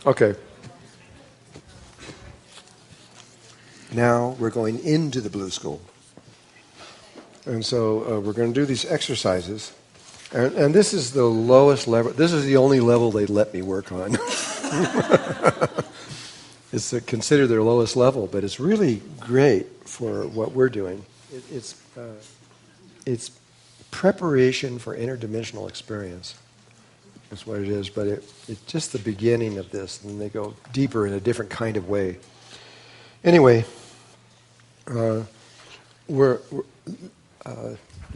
Okay. Now we're going into the blue school. And so we're going to do these exercises. And this is the lowest level. This is the only level they let me work on. It's considered their lowest level, but it's really great for what we're doing. It's preparation for interdimensional experience. That's what it is. But it's just the beginning of this, and they go deeper in a different kind of way. Anyway, I'm going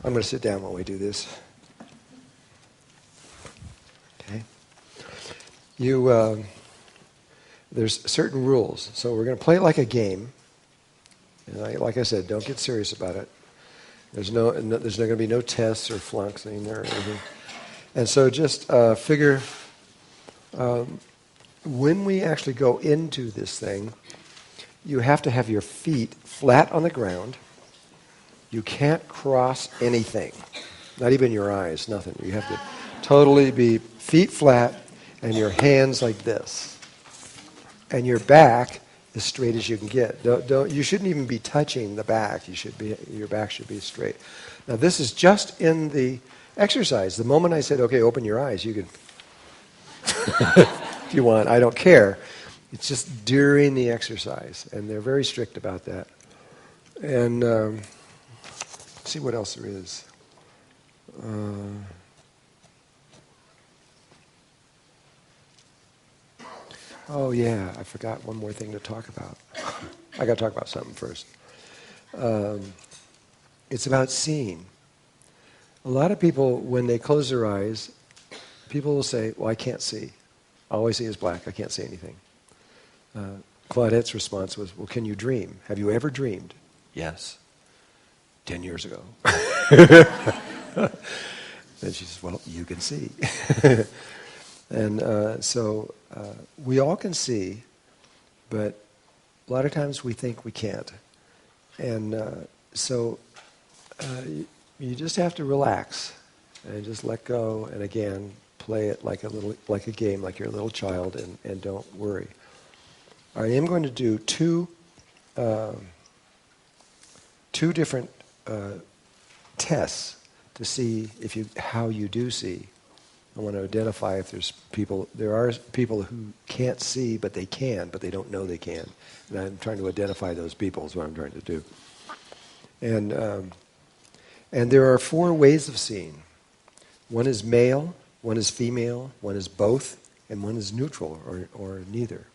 to sit down while we do this. Okay. There's certain rules. So we're going to play it like a game. And like I said, don't get serious about it. There's not going to be no tests or flunking or anything. And so just figure when we actually go into this thing, you have to have your feet flat on the ground. You can't cross anything, not even your eyes, nothing. You have to totally be feet flat and your hands like this. And your back as straight as you can get. You shouldn't even be touching the back. Your back should be straight. Now this is just in the exercise. The moment I said, okay, open your eyes, you can, if you want, I don't care. It's just during the exercise. And they're very strict about that. And let's see what else there is. Oh yeah, I forgot one more thing to talk about. I got to talk about something first. It's about seeing. A lot of people, when they close their eyes, people will say, well, I can't see. All I see is black. I can't see anything. Claudette's response was, well, can you dream? Have you ever dreamed? Yes. 10 years ago. Then she says, well, you can see. And so we all can see, but a lot of times we think we can't. And so you just have to relax and just let go. And again, play it like a game, like you're a little child, and don't worry. I am going to do two different tests to see how you do see. I want to identify if there are people who can't see, but they can, but they don't know they can. And I'm trying to identify those people is what I'm trying to do. And there are 4 ways of seeing. One is male, one is female, one is both, and one is neutral or neither.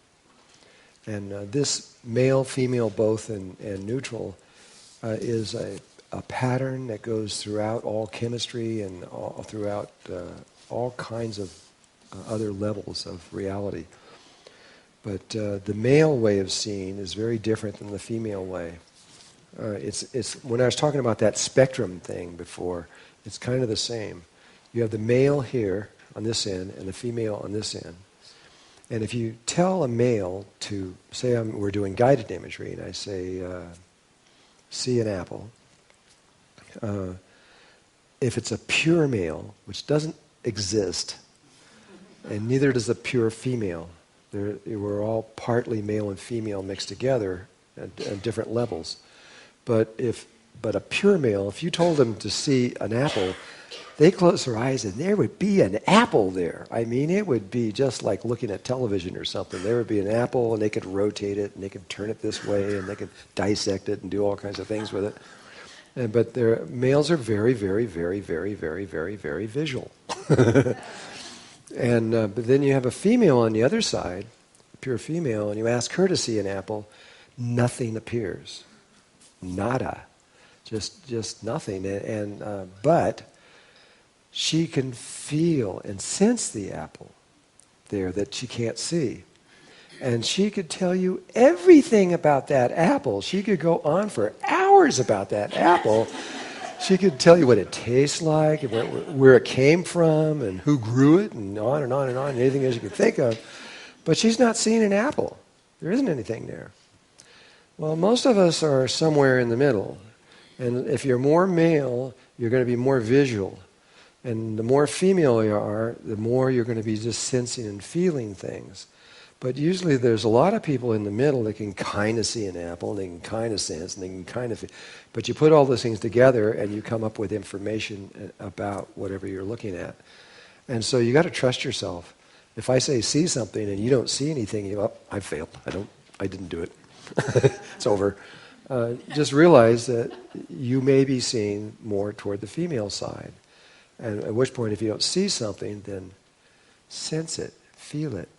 And this male, female, both, and neutral is a pattern that goes throughout all chemistry and throughout all kinds of other levels of reality. But the male way of seeing is very different than the female way. It's when I was talking about that spectrum thing before, it's kind of the same. You have the male here on this end and the female on this end. And if you tell a male to, say we're doing guided imagery, and I say, see an apple. If it's a pure male, which doesn't exist, and neither does a pure female. We're all partly male and female mixed together at different levels. But a pure male, if you told them to see an apple, they close their eyes and there would be an apple there. I mean, it would be just like looking at television or something. There would be an apple, and they could rotate it, and they could turn it this way, and they could dissect it and do all kinds of things with it. But males are very, very, very, very, very, very, very visual. And but then you have a female on the other side, a pure female, and you ask her to see an apple, nothing appears, nada, just nothing. But she can feel and sense the apple there that she can't see. And she could tell you everything about that apple. She could go on for hours about that apple. She could tell you what it tastes like, and where it came from, and who grew it, and on and on and on, and anything else you could think of. But she's not seeing an apple. There isn't anything there. Well, most of us are somewhere in the middle. And if you're more male, you're going to be more visual. And the more female you are, the more you're going to be just sensing and feeling things. But usually there's a lot of people in the middle that can kind of see an apple, and they can kind of sense, and they can kind of... But you put all those things together, and you come up with information about whatever you're looking at. And so you got to trust yourself. If I say see something and you don't see anything, you go, oh, I failed. I didn't do it. It's over. Just realize that you may be seeing more toward the female side. And at which point, if you don't see something, then sense it, feel it.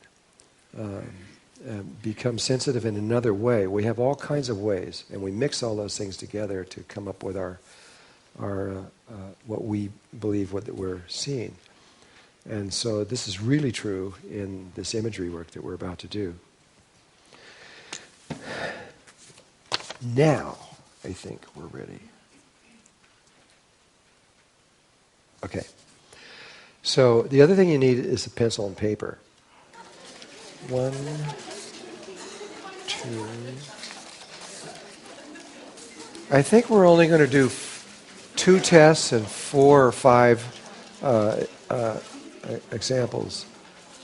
Become sensitive in another way. We have all kinds of ways, and we mix all those things together to come up with our what we believe what that we're seeing. And so this is really true in this imagery work that we're about to do. Now, I think we're ready. Okay. So the other thing you need is a pencil and paper. 1, 2. I think we're only going to do 2 tests and 4 or 5 examples.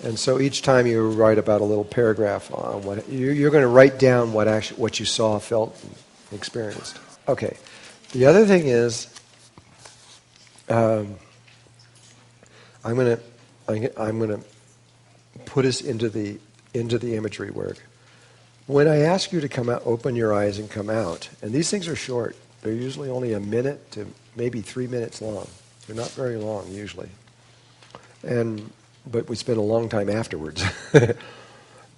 And so each time you write about a little paragraph on what you're going to write down what you saw, felt, and experienced. Okay. The other thing is, I'm going to put us into the imagery work. When I ask you to come out, open your eyes and come out, and these things are short. They're usually only a minute to maybe 3 minutes long. They're not very long usually. But we spend a long time afterwards.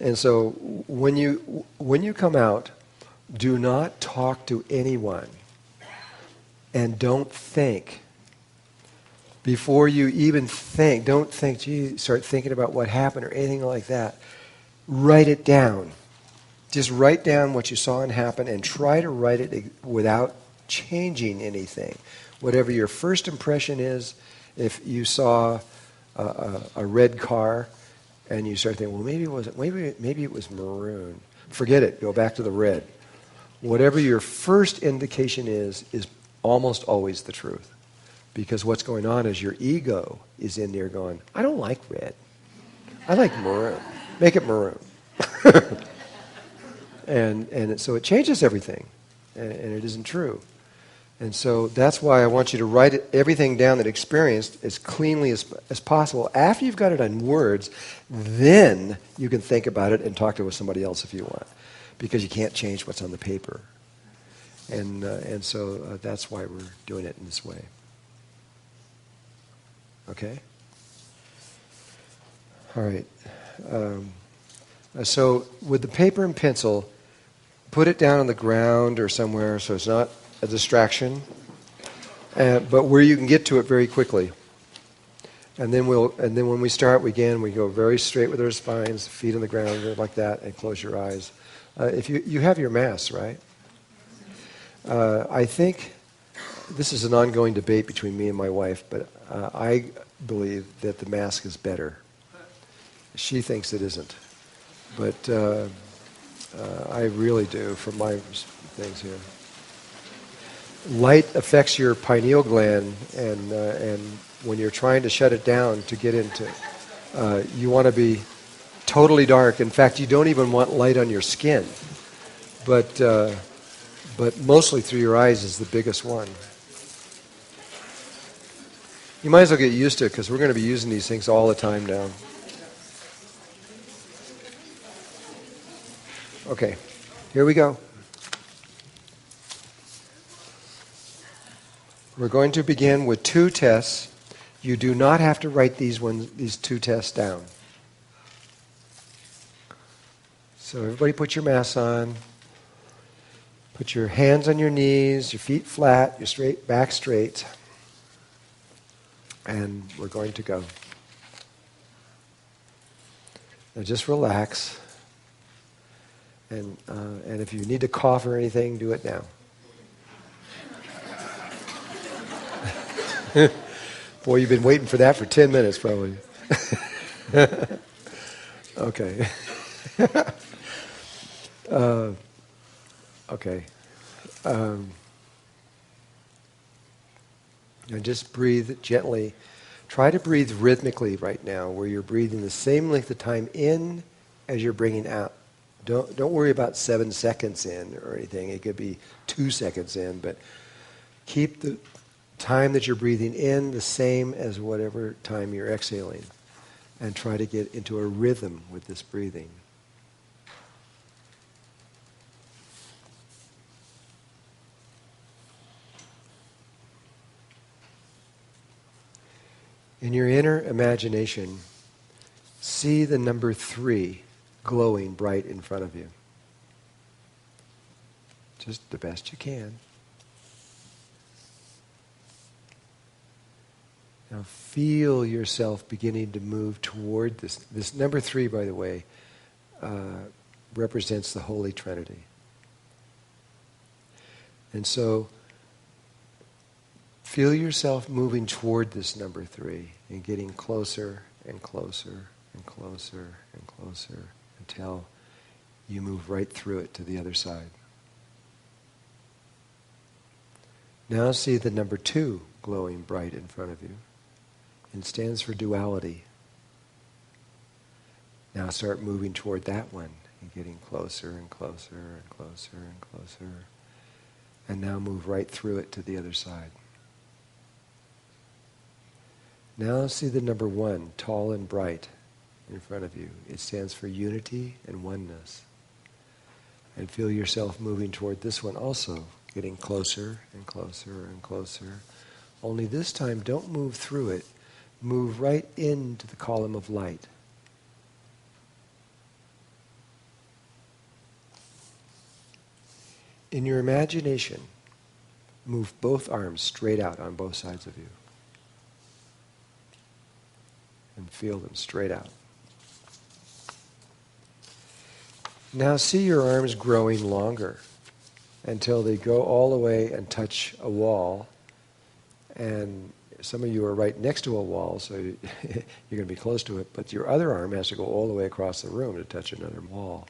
And so when you come out, do not talk to anyone. And don't think. Before you even think, don't think, gee, start thinking about what happened or anything like that. Write it down. Just write down what you saw and happen and try to write it without changing anything. Whatever your first impression is, if you saw a red car and you start thinking, well, maybe it was maroon. Forget it. Go back to the red. Whatever your first indication is almost always the truth. Because what's going on is your ego is in there going, I don't like red. I like maroon. Make it maroon. and so it changes everything. And it isn't true. And so that's why I want you to write everything down that experienced as cleanly as possible. After you've got it in words, then you can think about it and talk to somebody else if you want. Because you can't change what's on the paper. And so that's why we're doing it in this way. Okay? All right. So with the paper and pencil, put it down on the ground or somewhere so it's not a distraction, but where you can get to it very quickly. And then when we start, we go very straight with our spines, feet on the ground like that, and close your eyes. If you have your mass, right? I think this is an ongoing debate between me and my wife, but I believe that the mask is better. She thinks it isn't, but I really do from my things here. Light affects your pineal gland, and when you're trying to shut it down to get into, you want to be totally dark. In fact, you don't even want light on your skin, but mostly through your eyes is the biggest one. You might as well get used to it because we're going to be using these things all the time now. Okay, here we go. We're going to begin with 2 tests. You do not have to write these 2 tests down. So everybody put your mask on. Put your hands on your knees, your feet flat, your back straight. And we're going to go. Now just relax. And if you need to cough or anything, do it now. Boy, you've been waiting for that for 10 minutes, probably. Okay. Okay. And just breathe gently. Try to breathe rhythmically right now, where you're breathing the same length of time in as you're bringing out. Don't worry about 7 seconds in or anything. It could be 2 seconds in, but keep the time that you're breathing in the same as whatever time you're exhaling, and try to get into a rhythm with this breathing. In your inner imagination, see the number 3 glowing bright in front of you. Just the best you can. Now feel yourself beginning to move toward this. This number 3, by the way, represents the Holy Trinity. And so feel yourself moving toward this number 3 and getting closer and closer and closer and closer until you move right through it to the other side. Now see the number 2 glowing bright in front of you. It stands for duality. Now start moving toward that one and getting closer and closer and closer and closer. And now move right through it to the other side. Now see the number 1, tall and bright, in front of you. It stands for unity and oneness. And feel yourself moving toward this one also, getting closer and closer and closer. Only this time, don't move through it. Move right into the column of light. In your imagination, move both arms straight out on both sides of you. And feel them straight out. Now see your arms growing longer until they go all the way and touch a wall. And some of you are right next to a wall, so you're going to be close to it, but your other arm has to go all the way across the room to touch another wall.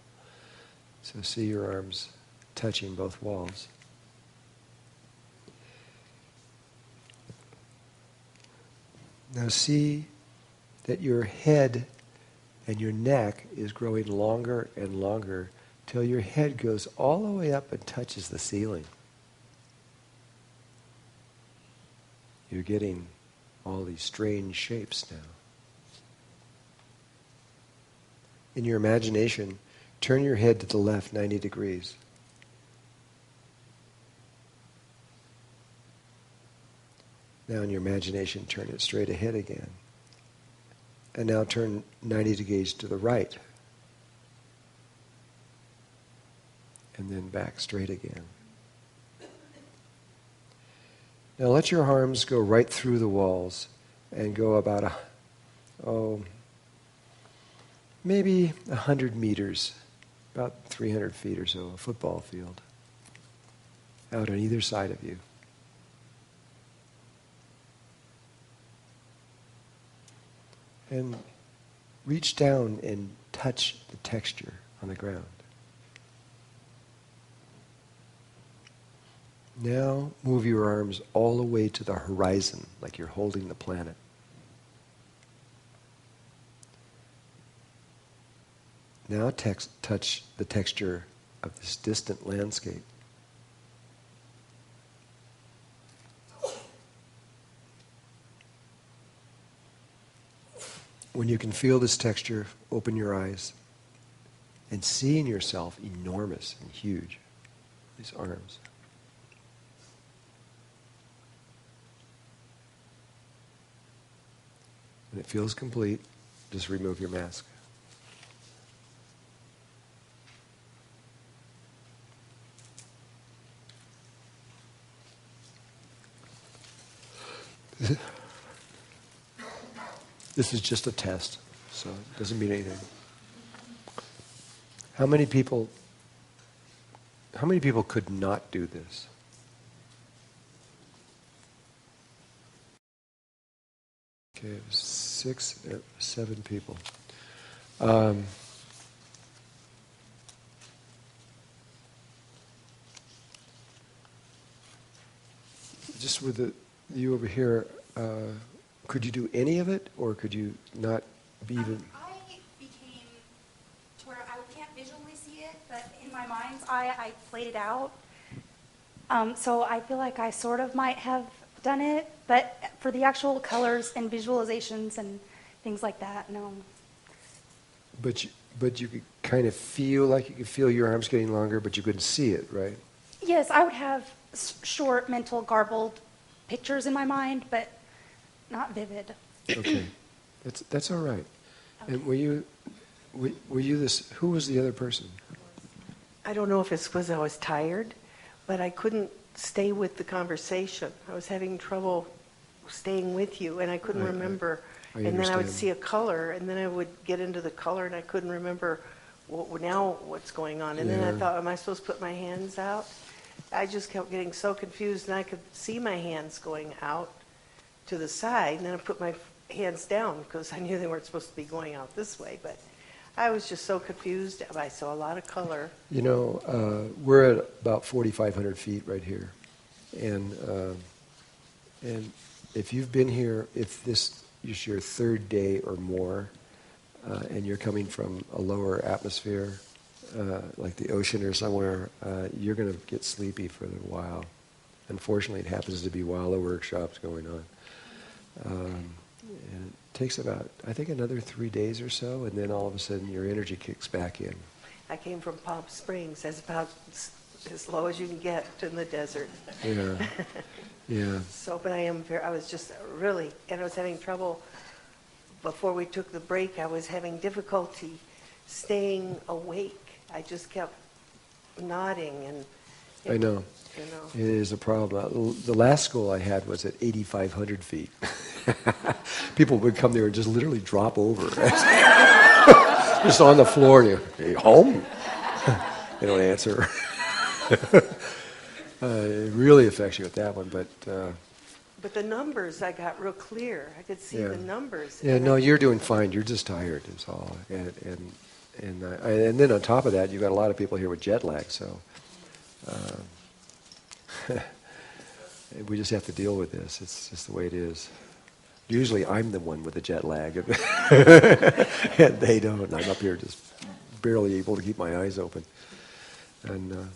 So see your arms touching both walls. Now see that your head and your neck is growing longer and longer till your head goes all the way up and touches the ceiling. You're getting all these strange shapes now. In your imagination, turn your head to the left 90 degrees. Now in your imagination, turn it straight ahead again. And now turn 90 degrees to the right. And then back straight again. Now let your arms go right through the walls and go about, maybe 100 meters, about 300 feet or so, a football field, out on either side of you. And reach down and touch the texture on the ground. Now move your arms all the way to the horizon, like you're holding the planet. Now touch the texture of this distant landscape. When you can feel this texture, open your eyes and see in yourself enormous and huge, these arms. When it feels complete, just remove your mask. This is just a test, so it doesn't mean anything. How many people could not do this? Okay, it was 6, 7 people. Just with you over here, could you do any of it, or could you not be even? I became to where visually see it, but in my mind's eye, I played it out. So I feel like I sort of might have done it, but for the actual colors and visualizations and things like that, no. But you could kind of feel like you could feel your arms getting longer, but you couldn't see it, right? Yes, I would have short, mental, garbled pictures in my mind, but not vivid. Okay, that's all right. Okay. And were you this? Who was the other person? I don't know if it's because I was tired, but I couldn't stay with the conversation. I was having trouble staying with you, and I couldn't remember. I and then I would understand. see a color, and then I would get into the color, and I couldn't remember now what's going on. And then I Yeah. thought, am I supposed to put my hands out? I just kept getting so confused, and I could see my hands going out to the side, and then I put my hands down because I knew they weren't supposed to be going out this way. But I was just so confused. I saw a lot of color. You know, we're at about 4,500 feet right here, and if you've been here, if this is your third day or more, and you're coming from a lower atmosphere, like the ocean or somewhere, you're going to get sleepy for a while. Unfortunately, it happens to be while the workshop's going on. And it takes about, I think, another 3 days or so, and then all of a sudden your energy kicks back in. I came from Palm Springs. That's about as low as you can get in the desert. Yeah, yeah. So, but I was just really, and I was having trouble. Before we took the break, I was having difficulty staying awake. I just kept nodding, and I know. You know. It is a problem. The last school I had was at 8,500 feet. People would come there and just literally drop over. Just on the floor. And hey, home? They don't answer. It really affects you with that one, but the numbers I got real clear. I could see the numbers. Yeah, no, you're doing fine. You're just tired, is all. And then on top of that, you've got a lot of people here with jet lag, so we just have to deal with this. It's just the way it is. Usually I'm the one with the jet lag, and they don't. I'm up here just barely able to keep my eyes open. And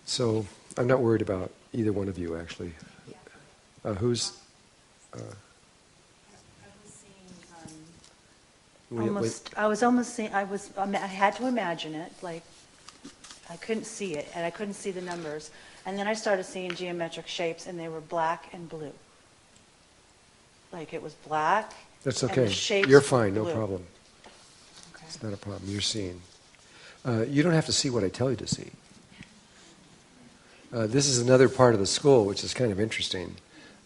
so I'm not worried about either one of you, actually. Who's... I had to imagine it, like I couldn't see it, and I couldn't see the numbers. And then I started seeing geometric shapes, and they were black and blue. Like it was black. That's and okay. the shapes You're were fine, no blue. problem. Okay. It's not a problem. You're seeing. You don't have to see what I tell you to see. This is another part of the school, which is kind of interesting.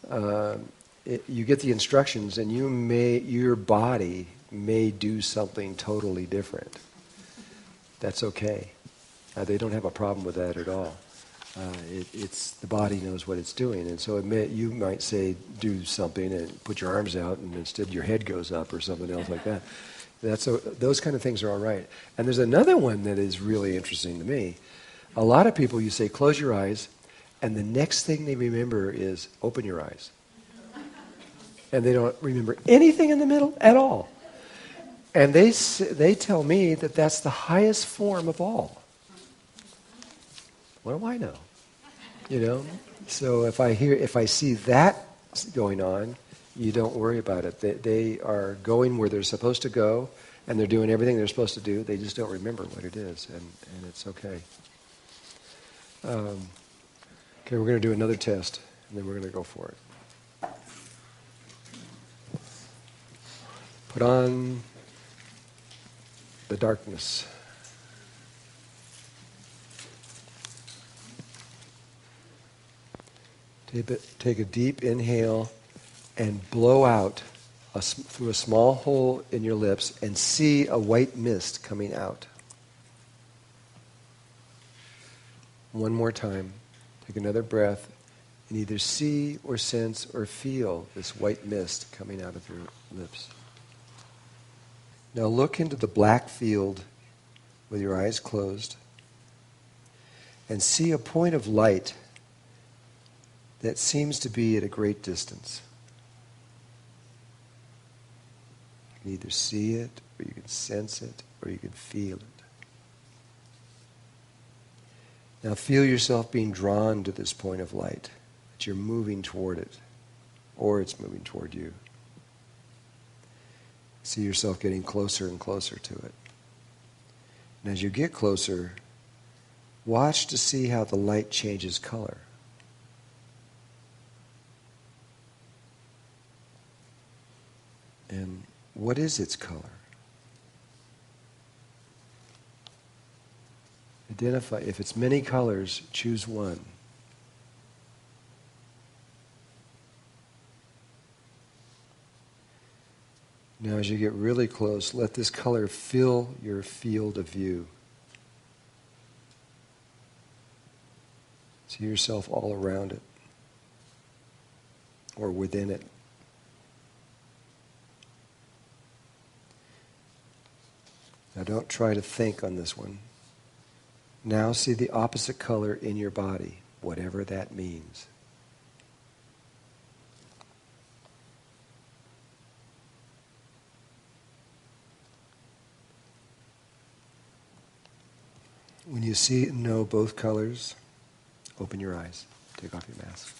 You get the instructions, and your body may do something totally different. That's okay. They don't have a problem with that at all. It's the body knows what it's doing, and so you might say do something and put your arms out, and instead your head goes up or something else like that. Those kind of things are all right. And there's another one that is really interesting to me. A lot of people, you say close your eyes, and the next thing they remember is open your eyes, and they don't remember anything in the middle at all. And they tell me that that's the highest form of all. What do I know? You know? So if I see that going on, you don't worry about it. They are going where they're supposed to go, and they're doing everything they're supposed to do. They just don't remember what it is, and it's okay. Okay, we're going to do another test, and then we're going to go for it. Put on the darkness. Take a deep inhale and blow out through a small hole in your lips and see a white mist coming out. One more time. Take another breath and either see or sense or feel this white mist coming out of your lips. Now look into the black field with your eyes closed and see a point of light that seems to be at a great distance. You can either see it, or you can sense it, or you can feel it. Now feel yourself being drawn to this point of light, that you're moving toward it, or it's moving toward you. See yourself getting closer and closer to it. And as you get closer, watch to see how the light changes color. And what is its color? Identify. If it's many colors, choose one. Now as you get really close, let this color fill your field of view. See yourself all around it, or within it. Now don't try to think on this one. Now see the opposite color in your body, whatever that means. When you see and know both colors, open your eyes. Take off your mask.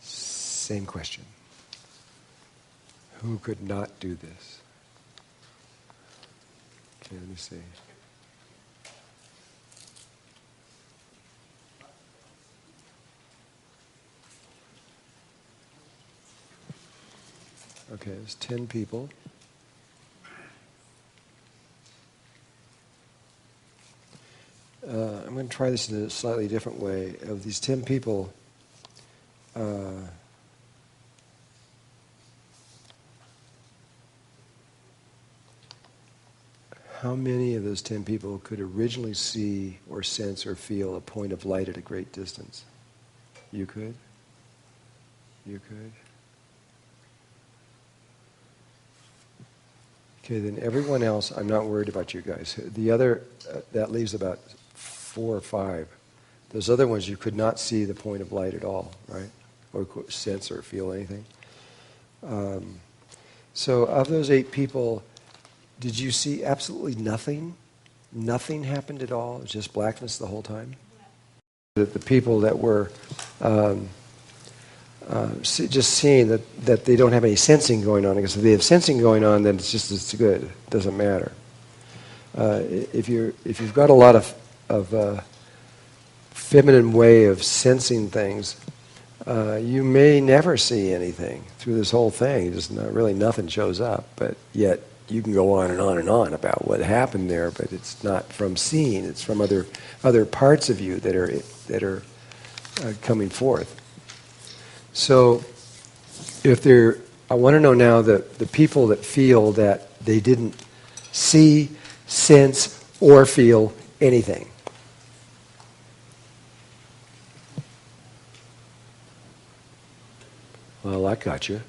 Same question. Who could not do this? Okay, let me see. Okay, there's 10 people. I'm going to try this in a slightly different way. Of these 10 people, how many of those 10 people could originally see or sense or feel a point of light at a great distance? You could? You could? Okay, then everyone else, I'm not worried about you guys. The other, that leaves about 4 or 5. Those other ones, you could not see the point of light at all, right? Or sense or feel anything. So of those 8 people, did you see absolutely nothing? Nothing happened at all? It was just blackness the whole time? The people that were just seeing that they don't have any sensing going on, because if they have sensing going on, then it's just as good. It doesn't matter. If you've got a lot of feminine way of sensing things, you may never see anything through this whole thing. Just nothing shows up, but yet you can go on and on and on about what happened there. But it's not from seeing; it's from other parts of you that are coming forth. So, I want to know now the people that feel that they didn't see, sense, or feel anything. Well, I got you.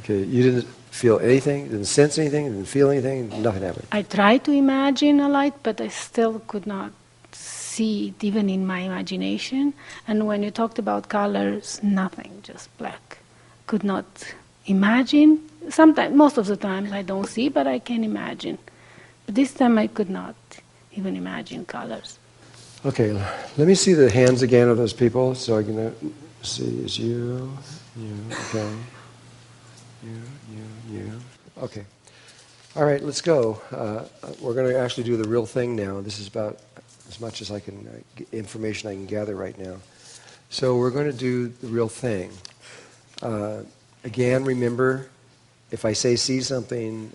Okay, you didn't feel anything, didn't sense anything, didn't feel anything, nothing happened. I tried to imagine a light, but I still could not see it even in my imagination. And when you talked about colors, nothing, just black. Could not imagine. Sometimes, most of the time I don't see, but I can imagine. But this time I could not even imagine colors. Okay, let me see the hands again of those people, so I can see. Is you, okay. You. Okay. All right, let's go. We're going to actually do the real thing now. This is about as much as I can, information I can gather right now. So we're going to do the real thing. Again, remember, if I say see something,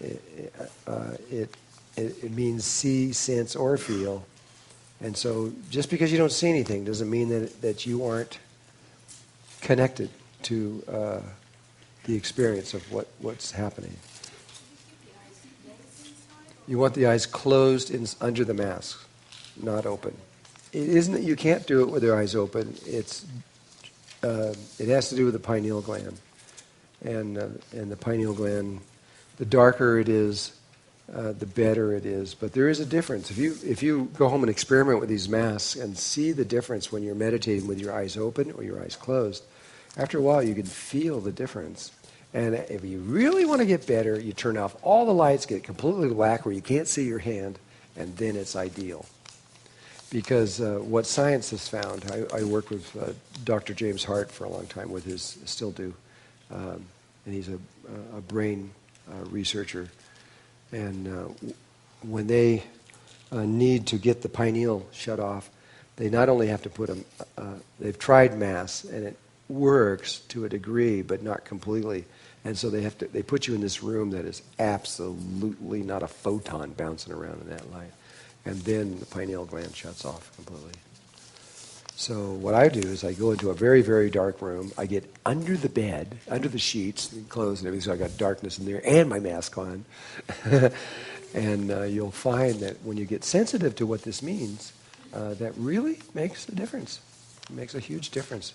it means see, sense, or feel. And so just because you don't see anything doesn't mean that you aren't connected to the experience of what's happening. You want the eyes closed under the mask, not open. It isn't that you can't do it with your eyes open. It has to do with the pineal gland, and the pineal gland. The darker it is, the better it is. But there is a difference. If you go home and experiment with these masks and see the difference when you're meditating with your eyes open or your eyes closed, after a while you can feel the difference. And if you really want to get better, you turn off all the lights, get completely black where you can't see your hand, and then it's ideal. Because what science has found, I worked with Dr. James Hart for a long time with his, still do, and he's a brain researcher. And when they need to get the pineal shut off, they not only have to put they've tried masks, and it works to a degree, but not completely. And so they put you in this room that is absolutely not a photon bouncing around in that light. And then the pineal gland shuts off completely. So what I do is I go into a very, very dark room. I get under the bed, under the sheets, and clothes and everything, so I got darkness in there and my mask on. And you'll find that when you get sensitive to what this means, that really makes a difference. It makes a huge difference.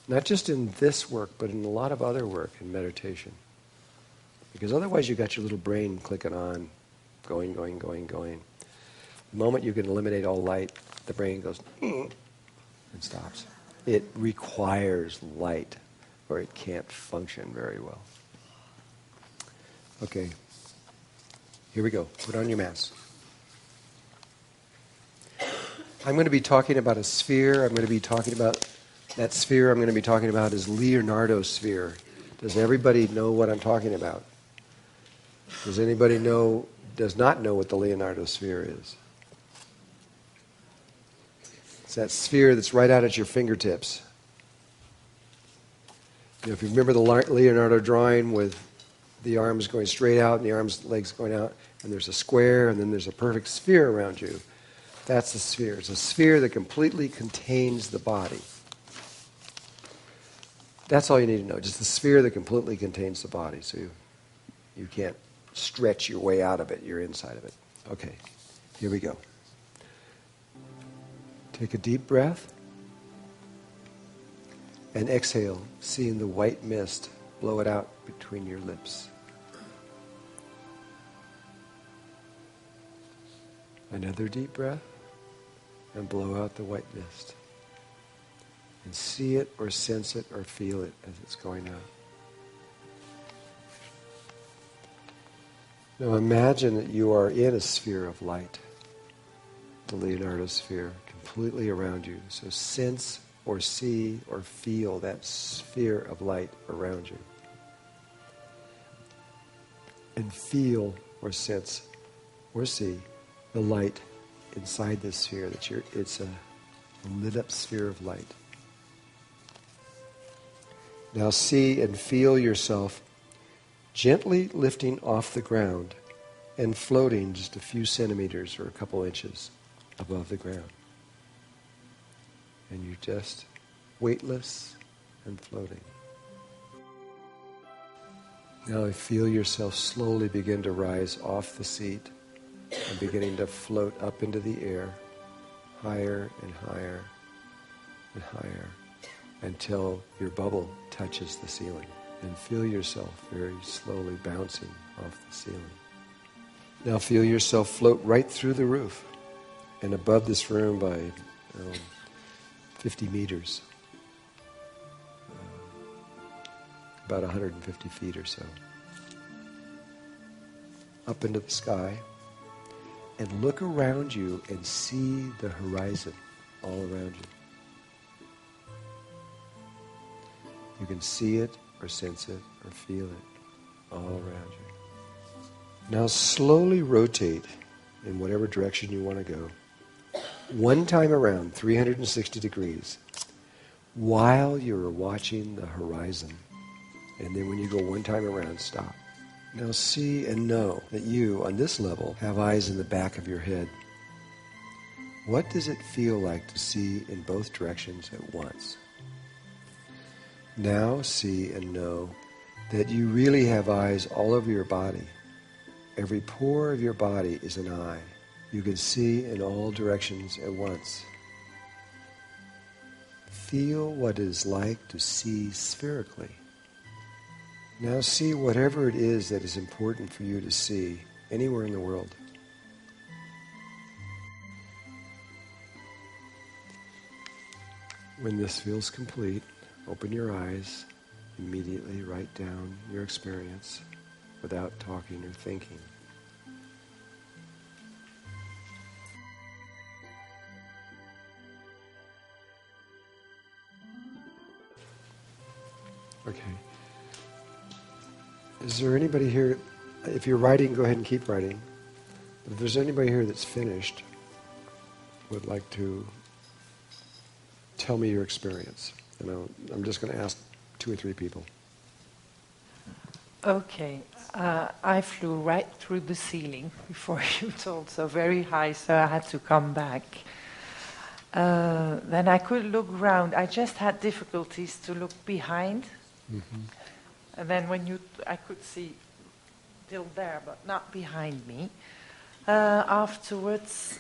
Not just in this work, but in a lot of other work in meditation. Because otherwise you've got your little brain clicking on, going. The moment you can eliminate all light, the brain goes and stops. It requires light or it can't function very well. Okay, here we go. Put on your mask. I'm going to be talking about a sphere. I'm going to be talking about that sphere. I'm going to be talking about is Leonardo's sphere. Does everybody know what I'm talking about? Does anybody does not know what the Leonardo sphere is? It's that sphere that's right out at your fingertips. If you remember the Leonardo drawing with the arms going straight out and the legs going out, and there's a square and then there's a perfect sphere around you. That's the sphere. It's a sphere that completely contains the body. That's all you need to know. Just the sphere that completely contains the body. So you can't stretch your way out of it. You're inside of it. Okay, here we go. Take a deep breath and exhale, seeing the white mist. Blow it out between your lips. Another deep breath and blow out the white mist. And see it or sense it or feel it as it's going out. Now imagine that you are in a sphere of light, the Leonardo sphere, completely around you. So sense or see or feel that sphere of light around you. And feel or sense or see the light inside this sphere. It's a lit up sphere of light. Now see and feel yourself gently lifting off the ground and floating just a few centimeters or a couple inches above the ground. And you're just weightless and floating. Now feel yourself slowly begin to rise off the seat and beginning to float up into the air, higher and higher and higher, until your bubble touches the ceiling. And feel yourself very slowly bouncing off the ceiling. Now feel yourself float right through the roof and above this room by 50 meters. About 150 feet or so. Up into the sky. And look around you and see the horizon all around you. You can see it or sense it or feel it all around you. Now slowly rotate in whatever direction you want to go. One time around, 360 degrees, while you're watching the horizon. And then when you go one time around, stop. Now see and know that you, on this level, have eyes in the back of your head. What does it feel like to see in both directions at once? Now see and know that you really have eyes all over your body. Every pore of your body is an eye. You can see in all directions at once. Feel what it is like to see spherically. Now see whatever it is that is important for you to see anywhere in the world. When this feels complete, open your eyes, immediately write down your experience without talking or thinking. Okay. Is there anybody here, if you're writing, go ahead and keep writing. But if there's anybody here that's finished, would like to tell me your experience. And I'm just going to ask 2 or 3 people. Okay, I flew right through the ceiling before you told, so very high, so I had to come back. Then I could look round. I just had difficulties to look behind. Mm-hmm. And then when I could see till there, but not behind me. Afterwards,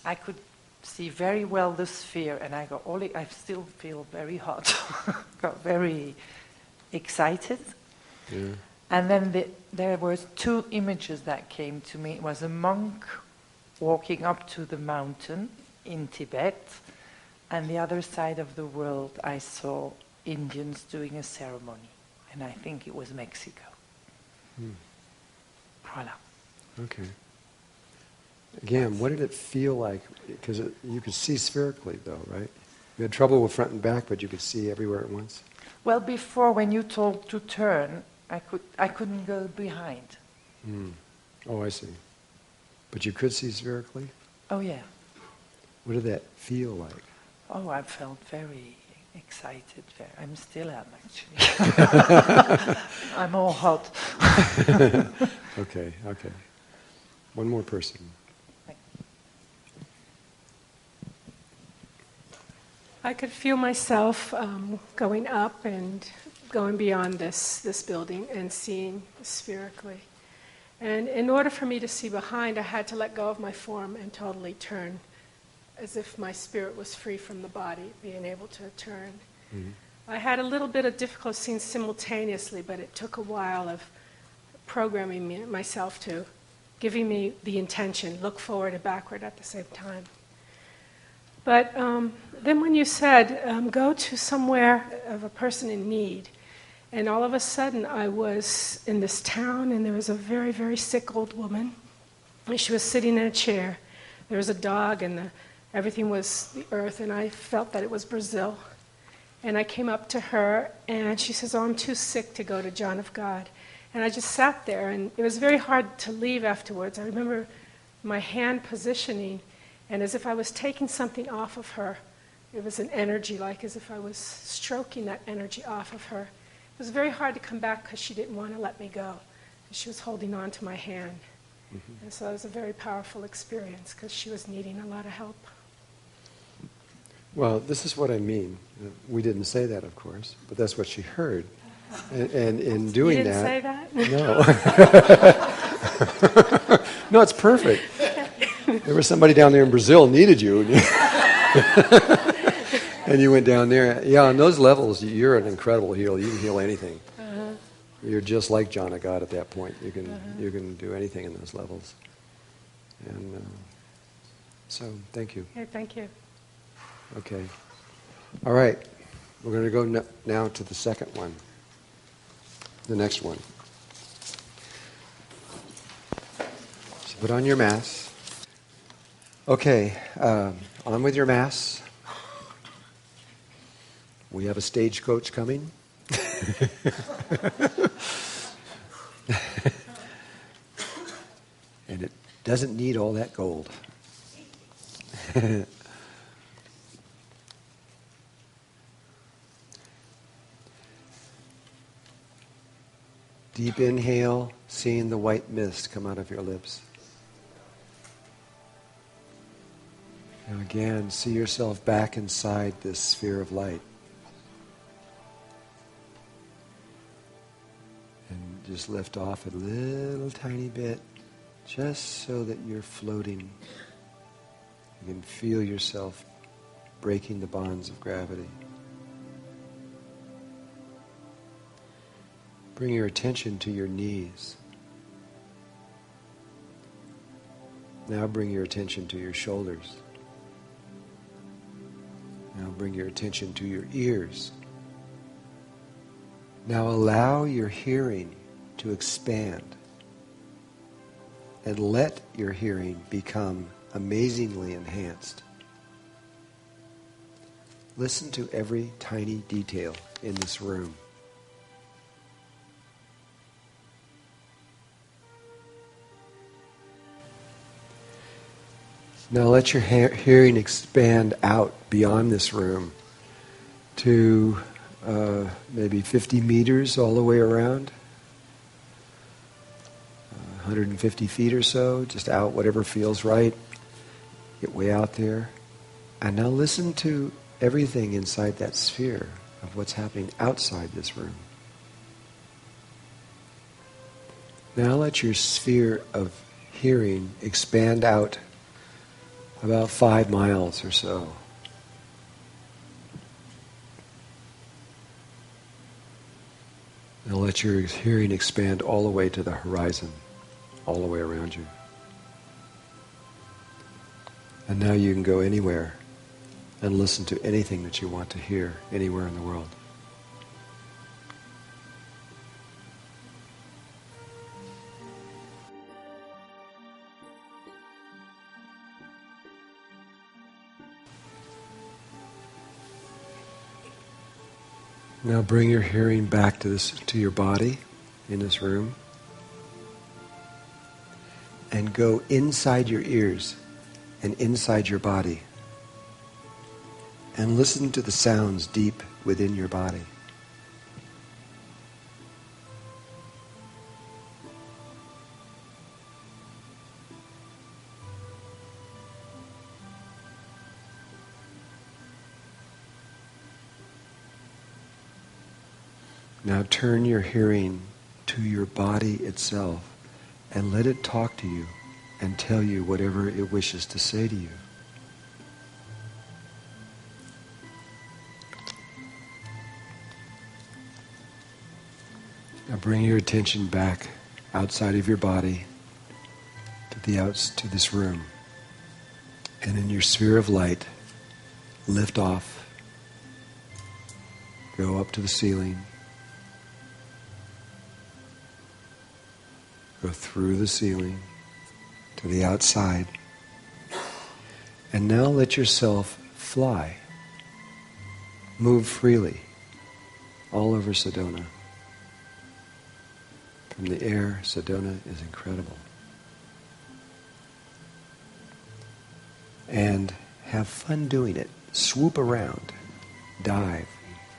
I could see very well the sphere, and I still feel very hot. Got very excited. Yeah. And then there were 2 images that came to me. It was a monk walking up to the mountain in Tibet, and the other side of the world I saw Indians doing a ceremony, and I think it was Mexico. Voila. Okay. Again, what did it feel like? Because you could see spherically, though, right? You had trouble with front and back, but you could see everywhere at once. Well, before, when you told to turn, I couldn't go behind. Oh, I see. But you could see spherically? Oh, yeah. What did that feel like? Oh, I felt very excited. I'm still am, actually. I'm all hot. Okay. One more person. I could feel myself going up and going beyond this building and seeing spherically. And in order for me to see behind, I had to let go of my form and totally turn, as if my spirit was free from the body, being able to turn. Mm-hmm. I had a little bit of difficulty seeing simultaneously, but it took a while of programming myself to giving me the intention, look forward and backward at the same time. But then when you said, go to somewhere of a person in need, and all of a sudden I was in this town, and there was a very, very sick old woman, and she was sitting in a chair. There was a dog, and everything was the earth, and I felt that it was Brazil. And I came up to her, and she says, I'm too sick to go to John of God. And I just sat there, and it was very hard to leave afterwards. I remember my hand positioning, and as if I was taking something off of her. It was an energy, like as if I was stroking that energy off of her. It was very hard to come back because she didn't want to let me go. She was holding on to my hand. Mm-hmm. And so it was a very powerful experience because she was needing a lot of help. Well, this is what I mean. We didn't say that, of course, but that's what she heard. And in doing you didn't that... say that? No. No, it's perfect. There was somebody down there in Brazil needed you. And you went down there. Yeah, on those levels, you're an incredible healer. You can heal anything. Uh-huh. You're just like John of God at that point. You can do anything in those levels. And so, thank you. Okay, thank you. Okay. All right. We're going to go now to the second one. The next one. So put on your mask. Okay. On with your masks. We have a stagecoach coming. And it doesn't need all that gold. Deep inhale, seeing the white mist come out of your lips. Now again, see yourself back inside this sphere of light. And just lift off a little tiny bit, just so that you're floating. You can feel yourself breaking the bonds of gravity. Bring your attention to your knees. Now bring your attention to your shoulders. Now bring your attention to your ears. Now allow your hearing to expand and let your hearing become amazingly enhanced. Listen to every tiny detail in this room. Now let your hearing expand out beyond this room to maybe 50 meters all the way around, 150 feet or so, just out, whatever feels right. Get way out there. And now listen to everything inside that sphere of what's happening outside this room. Now let your sphere of hearing expand out about 5 miles or so. Now let your hearing expand all the way to the horizon, all the way around you. And now you can go anywhere and listen to anything that you want to hear, anywhere in the world. Now bring your hearing back to your body in this room, and go inside your ears and inside your body, and listen to the sounds deep within your body. Now turn your hearing to your body itself and let it talk to you and tell you whatever it wishes to say to you. Now bring your attention back outside of your body to this room. And in your sphere of light, lift off, go up to the ceiling, go through the ceiling to the outside, and now let yourself fly. Move freely all over Sedona. From the air, Sedona is incredible. And have fun doing it. Swoop around, dive.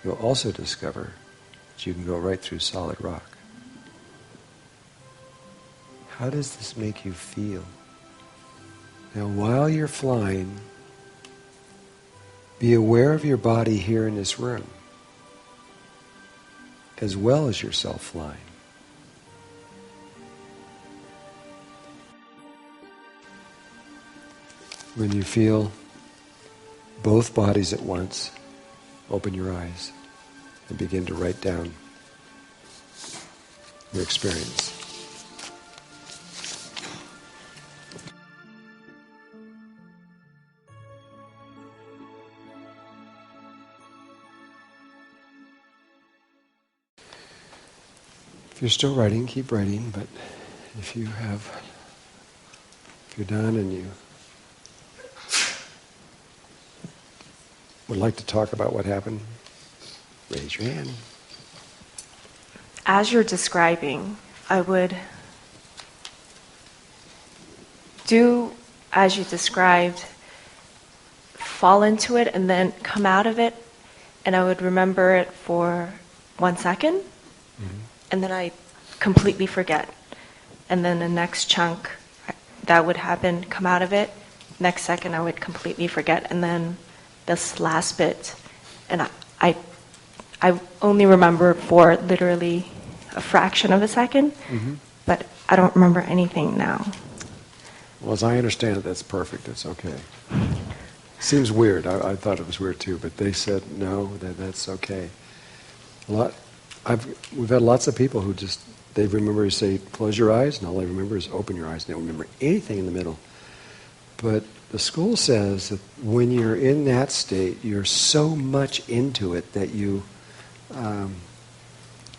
You'll also discover that you can go right through solid rock. How does this make you feel? Now, while you're flying, be aware of your body here in this room, as well as yourself flying. When you feel both bodies at once, open your eyes and begin to write down your experience. If you're still writing, keep writing, but if you're done and you would like to talk about what happened, raise your hand. As you're describing, I would do as you described, fall into it and then come out of it, and I would remember it for 1 second, and then I completely forget. And then the next chunk that would happen, come out of it, next second I would completely forget, and then this last bit, and I only remember for literally a fraction of a second, but I don't remember anything now. Well, as I understand it, that's perfect. It's okay. Seems weird. I thought it was weird too, but they said no, that's okay. we've had lots of people who just, they remember to say, close your eyes, and all they remember is open your eyes. They don't remember anything in the middle. But the school says that when you're in that state, you're so much into it that you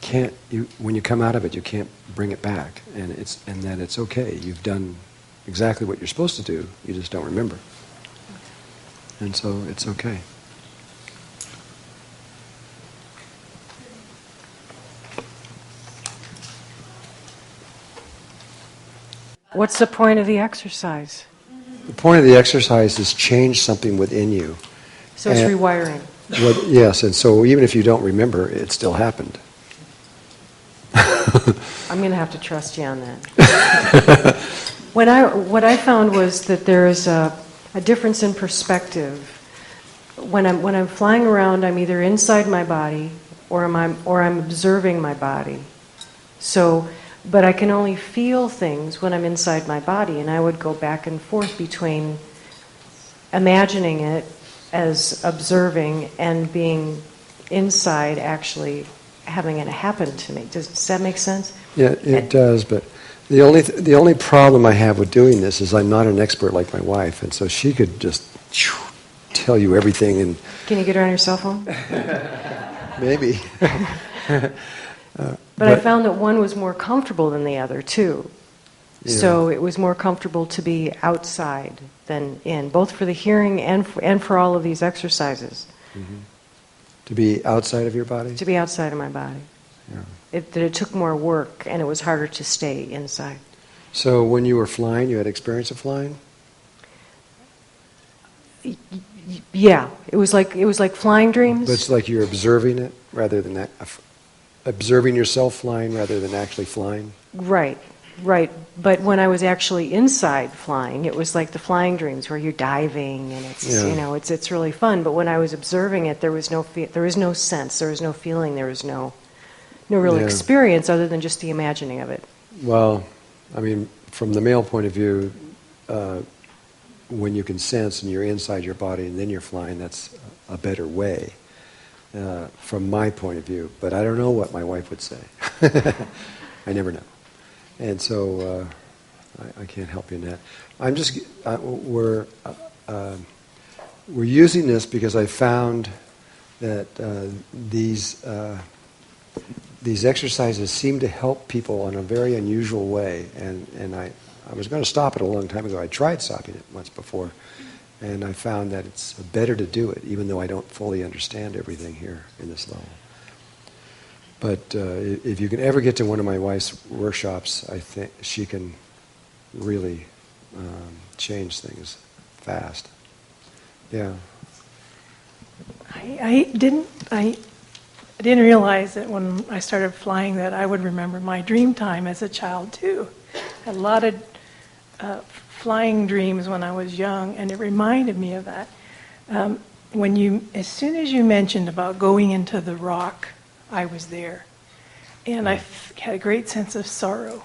can't. When you come out of it, you can't bring it back, and that it's okay. You've done exactly what you're supposed to do. You just don't remember, and so it's okay. What's the point of the exercise? The point of the exercise is change something within you. So it's rewiring. Yes, and so even if you don't remember, it still happened. I'm going to have to trust you on that. What I found was that there is a difference in perspective. When I'm flying around, I'm either inside my body or I'm observing my body. But I can only feel things when I'm inside my body, and I would go back and forth between imagining it as observing and being inside, actually having it happen to me. Does that make sense? Yeah, it does. But the only problem I have with doing this is I'm not an expert like my wife, and so she could just tell you everything. And can you get her on your cell phone? Maybe. But I found that one was more comfortable than the other, too. Yeah. So it was more comfortable to be outside than in, both for the hearing and for all of these exercises. Mm-hmm. To be outside of your body? To be outside of my body. Yeah. It took more work, and it was harder to stay inside. So when you were flying, you had experience of flying? Yeah. It was like flying dreams. But it's like you're observing it rather than that. Observing yourself flying rather than actually flying? Right. But when I was actually inside flying, it was like the flying dreams where you're diving and it's really fun. But when I was observing it, there was no sense, there was no feeling, there was no real experience other than just the imagining of it. Well, I mean, from the male point of view, when you can sense and you're inside your body and then you're flying, that's a better way. From my point of view, but I don't know what my wife would say. I never know, and so I can't help you in that. I'm just we're using this because I found that these exercises seem to help people in a very unusual way, and I was going to stop it a long time ago. I tried stopping it once before. And I found that it's better to do it, even though I don't fully understand everything here in this level. But if you can ever get to one of my wife's workshops, I think she can really change things fast. Yeah. I didn't realize that when I started flying that I would remember my dream time as a child too. A lot of flying dreams when I was young, and it reminded me of that. As soon as you mentioned about going into the rock, I was there, and I had a great sense of sorrow.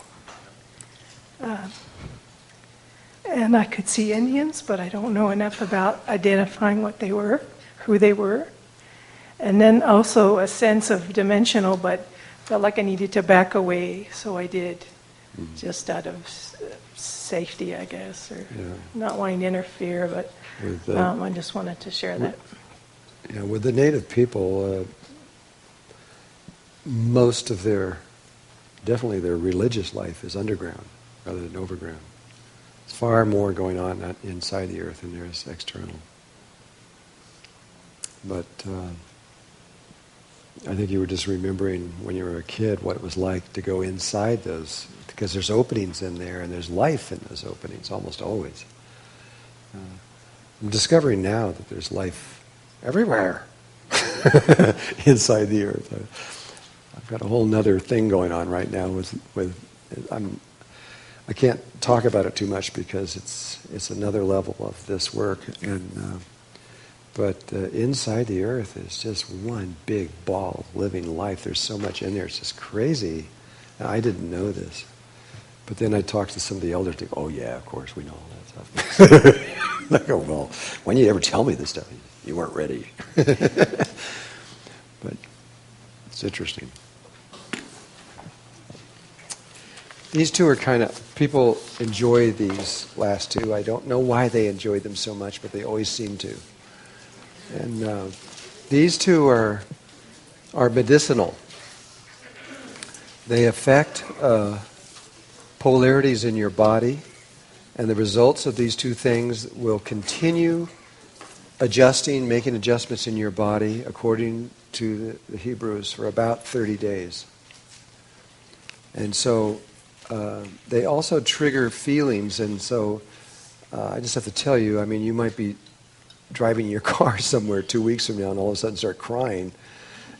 And I could see Indians, but I don't know enough about identifying what they were, who they were. And then also a sense of dimensional, but felt like I needed to back away, so I did, just out of safety, I guess, or not wanting to interfere, but I just wanted to share that. Yeah, with the native people, most of definitely their religious life is underground rather than overground. There's far more going on inside the earth than there is external. But I think you were just remembering when you were a kid what it was like to go inside those, because there's openings in there and there's life in those openings almost always. I'm discovering now that there's life everywhere inside the earth. I've got a whole nother thing going on right now I can't talk about it too much because it's another level of this work, but inside the earth is just one big ball of living life. There's so much in there. It's just crazy. I didn't know this. But then I talked to some of the elders. They go, oh, yeah, of course, we know all that stuff. I go, well, when you ever tell me this stuff? You weren't ready. But it's interesting. These two are kind of, people enjoy these last two. I don't know why they enjoy them so much, but they always seem to. And these two are medicinal. They affect polarities in your body, and the results of these two things will continue adjusting, making adjustments in your body according to the Hebrews for about 30 days. And so they also trigger feelings, and so I just have to tell you, I mean, you might be driving your car somewhere 2 weeks from now and all of a sudden start crying,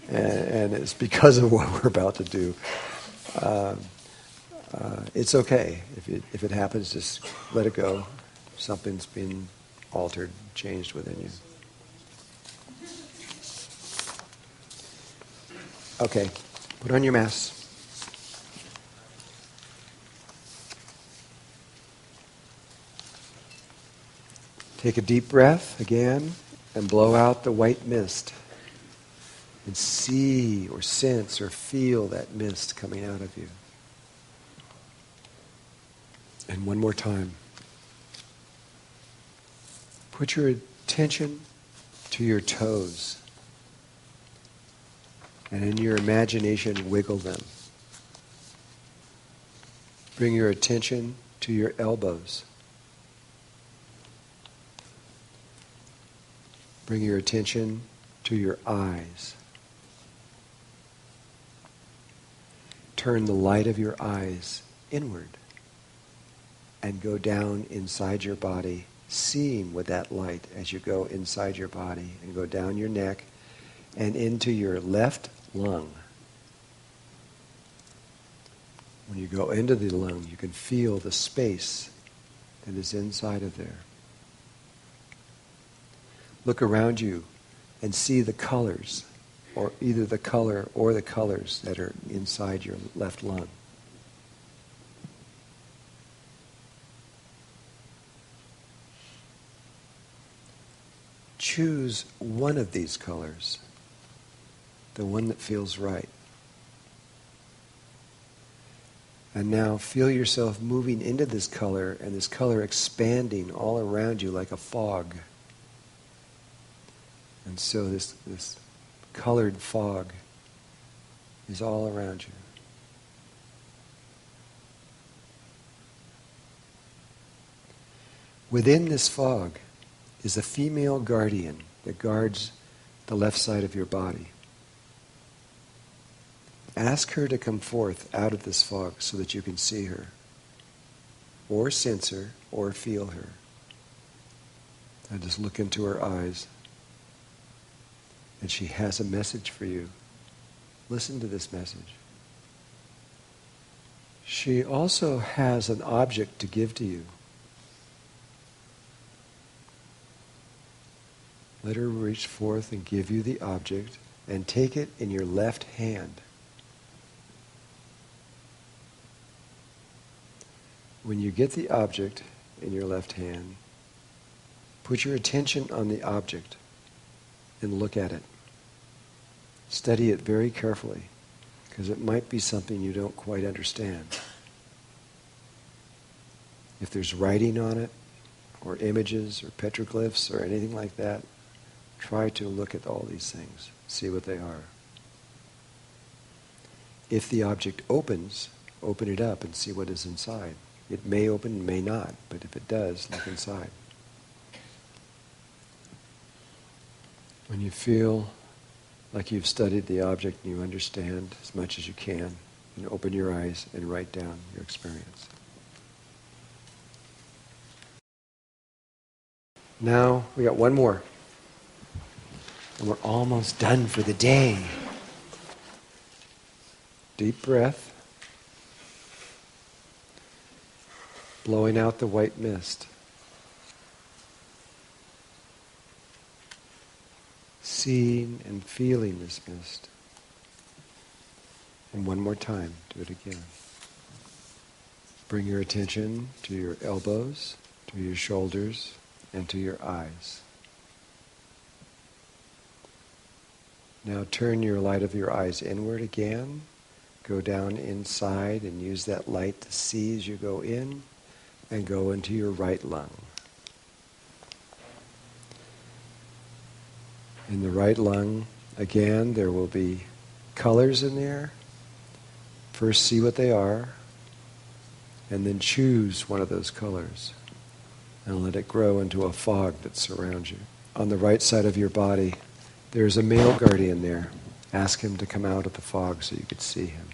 and it's because of what we're about to do. It's okay. If it happens, just let it go. Something's been altered, changed within you. Okay, put on your mask. Take a deep breath again and blow out the white mist. And see or sense or feel that mist coming out of you. And one more time. Put your attention to your toes. And in your imagination, wiggle them. Bring your attention to your elbows. Bring your attention to your eyes. Turn the light of your eyes inward and go down inside your body, seeing with that light as you go inside your body and go down your neck and into your left lung. When you go into the lung, you can feel the space that is inside of there. Look around you and see the colors, or either the color or the colors that are inside your left lung. Choose one of these colors, the one that feels right. And now feel yourself moving into this color, and this color expanding all around you like a fog. And so this colored fog is all around you. Within this fog is a female guardian that guards the left side of your body. Ask her to come forth out of this fog so that you can see her, or sense her, or feel her. And just look into her eyes. And she has a message for you. Listen to this message. She also has an object to give to you. Let her reach forth and give you the object, and take it in your left hand. When you get the object in your left hand, put your attention on the object and look at it. Study it very carefully, because it might be something you don't quite understand. If there's writing on it, or images, or petroglyphs, or anything like that, try to look at all these things, see what they are. If the object opens, open it up and see what is inside. It may open, may not, but if it does, look inside. When you feel like you've studied the object and you understand as much as you can, and open your eyes and write down your experience. Now we got one more. And we're almost done for the day. Deep breath. Blowing out the white mist. Seeing and feeling this mist. And one more time, do it again. Bring your attention to your elbows, to your shoulders, and to your eyes. Now turn your light of your eyes inward again go down inside and use that light to see as you go in and go into your right lung. In the right lung, again, there will be colors in there. First see what they are, and then choose one of those colors and let it grow into a fog that surrounds you. On the right side of your body, there's a male guardian there. Ask him to come out of the fog so you could see him.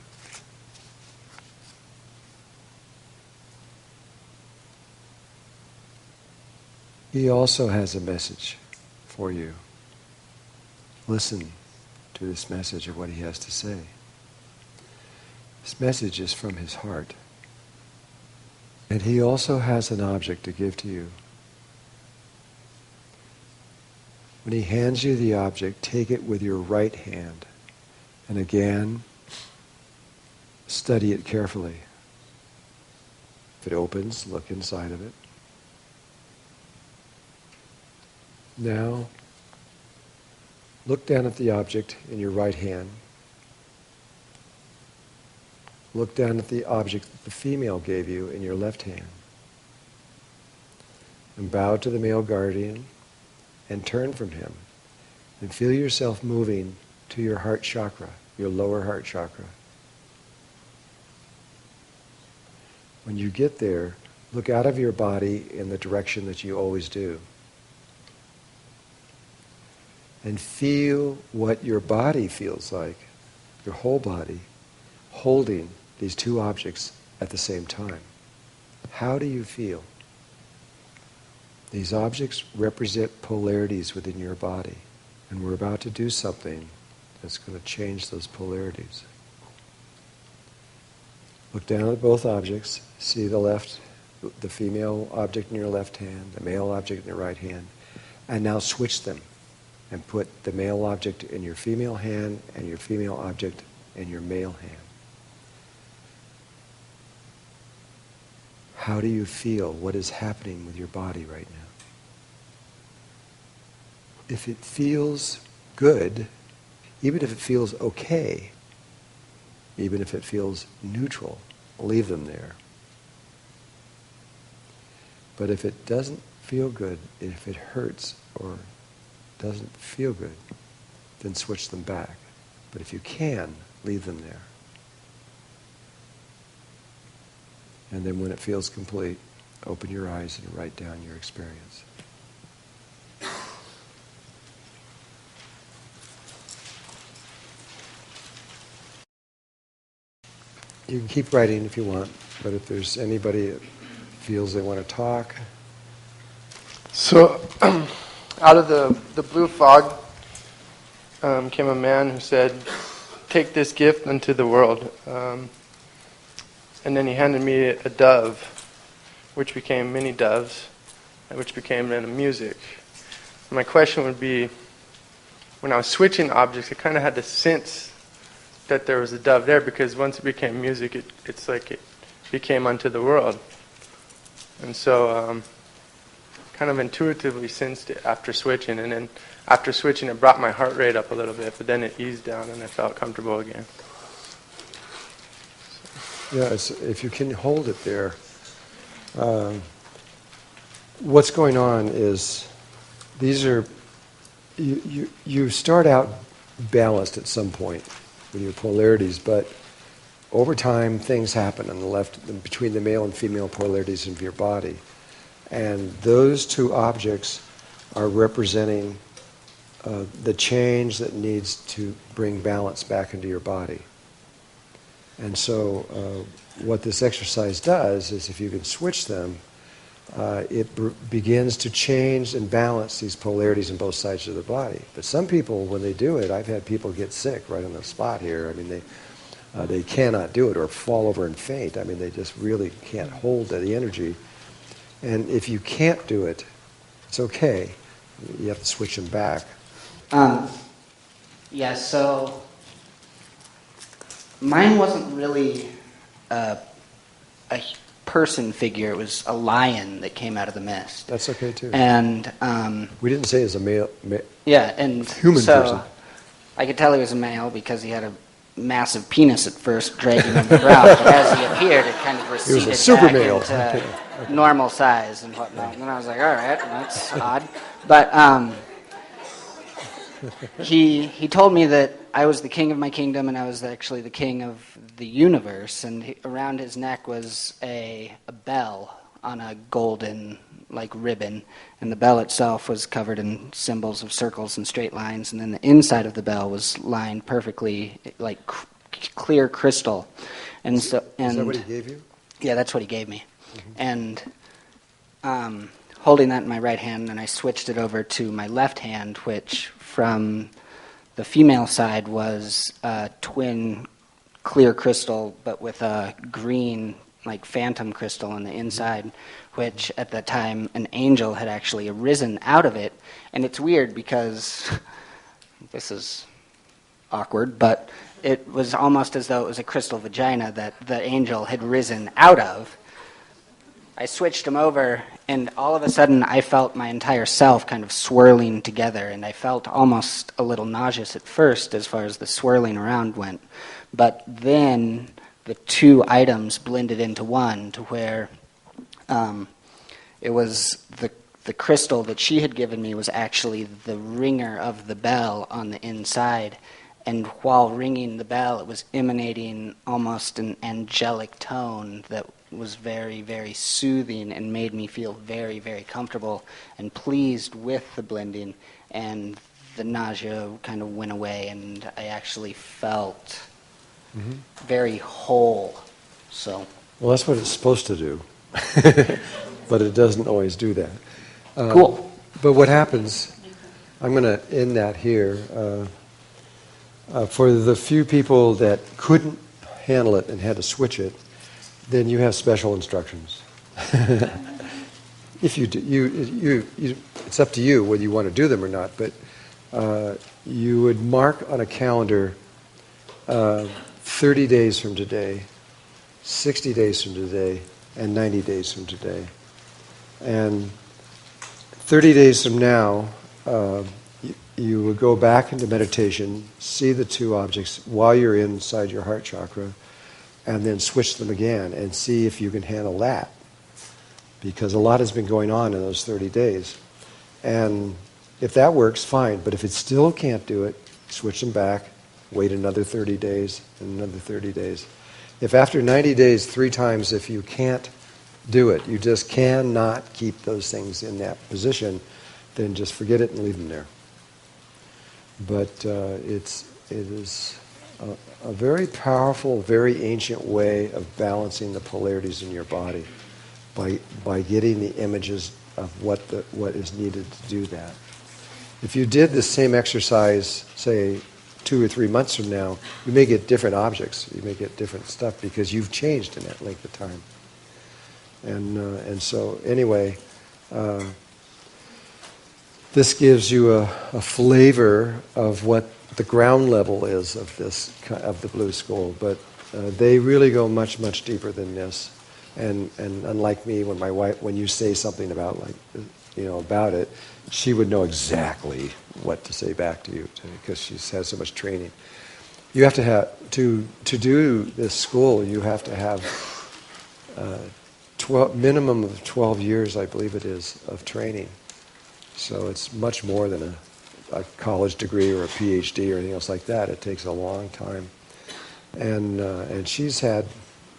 He also has a message for you. Listen to this message of what he has to say. This message is from his heart. And he also has an object to give to you. When he hands you the object, take it with your right hand. And again, study it carefully. If it opens, look inside of it. Now, look down at the object in your right hand. Look down at the object that the female gave you in your left hand. And bow to the male guardian and turn from him. And feel yourself moving to your heart chakra, your lower heart chakra. When you get there, look out of your body in the direction that you always do. And feel what your body feels like, your whole body, holding these two objects at the same time. How do you feel? These objects represent polarities within your body, and we're about to do something that's going to change those polarities. Look down at both objects, see the female object in your left hand, the male object in your right hand, and now switch them. And put the male object in your female hand and your female object in your male hand. How do you feel? What is happening with your body right now? If it feels good, even if it feels okay, even if it feels neutral, leave them there. But if it doesn't feel good, if it hurts or doesn't feel good, then switch them back. But if you can, leave them there. And then when it feels complete, open your eyes and write down your experience. You can keep writing if you want, but if there's anybody that feels they want to talk. So, out of the blue fog came a man who said, "Take this gift unto the world." And then he handed me a dove, which became many doves, and which became then a music. And my question would be, when I was switching objects, I kind of had to sense that there was a dove there, because once it became music, it's like it became unto the world. And so kind of intuitively sensed it after switching, and then after switching it brought my heart rate up a little bit, but then it eased down and I felt comfortable again. Yeah, if you can hold it there. What's going on is you start out balanced at some point with your polarities, but over time things happen on the left between the male and female polarities of your body. And those two objects are representing the change that needs to bring balance back into your body. And so what this exercise does is, if you can switch them, it begins to change and balance these polarities on both sides of the body. But some people, when they do it, I've had people get sick right on the spot here. I mean, they cannot do it or fall over and faint. I mean, they just really can't hold the energy. And if you can't do it, it's okay. You have to switch them back. Yeah, so mine wasn't really a person figure. It was a lion that came out of the mist. That's okay, too. And we didn't say it was a male yeah, and human so person. I could tell he was a male because he had a massive penis at first, dragging him around. But as he appeared, it kind of receded a super back male. into normal size and whatnot. And then I was like, all right, that's odd. But he told me that I was the king of my kingdom, and I was actually the king of the universe. And around his neck was a bell on a golden ribbon, and the bell itself was covered in symbols of circles and straight lines, and then the inside of the bell was lined perfectly like clear crystal. And so, is that what he gave you? Yeah, that's what he gave me. And holding that in my right hand, and I switched it over to my left hand, which from the female side was a twin clear crystal, but with a green phantom crystal on the inside, which at that time an angel had actually arisen out of it. And it's weird because this is awkward, but it was almost as though it was a crystal vagina that the angel had risen out of. I switched him over, and all of a sudden I felt my entire self kind of swirling together, and I felt almost a little nauseous at first as far as the swirling around went. But then the two items blended into one, to where it was the crystal that she had given me was actually the ringer of the bell on the inside. And while ringing the bell, it was emanating almost an angelic tone that was very, very soothing and made me feel very, very comfortable and pleased with the blending. And the nausea kind of went away, and I actually felt very whole. So, well, that's what it's supposed to do, but it doesn't always do that. Cool. But what happens? I'm going to end that here. For the few people that couldn't handle it and had to switch it, then you have special instructions. If you do, it's up to you whether you want to do them or not. But you would mark on a calendar 30 days from today, 60 days from today, and 90 days from today. And 30 days from now, you would go back into meditation, see the two objects while you're inside your heart chakra, and then switch them again and see if you can handle that. Because a lot has been going on in those 30 days. And if that works, fine. But if it still can't do it, switch them back, wait another 30 days, and another 30 days. If after 90 days, 3 times, if you can't do it, you just cannot keep those things in that position, then just forget it and leave them there. But it is a very powerful, very ancient way of balancing the polarities in your body by getting the images of what is needed to do that. If you did the same exercise, say 2 or 3 months from now, you may get different objects, you may get different stuff because you've changed in that length of time. And so anyway, this gives you a flavor of what the ground level is of the Blue School, but they really go much, much deeper than this. And unlike me, when you say something about about it, she would know exactly what to say back to you because she's had so much training. You have to have to do this school. You have to have minimum of 12 years, I believe it is, of training. So it's much more than a college degree or a PhD or anything else like that. It takes a long time. And she's had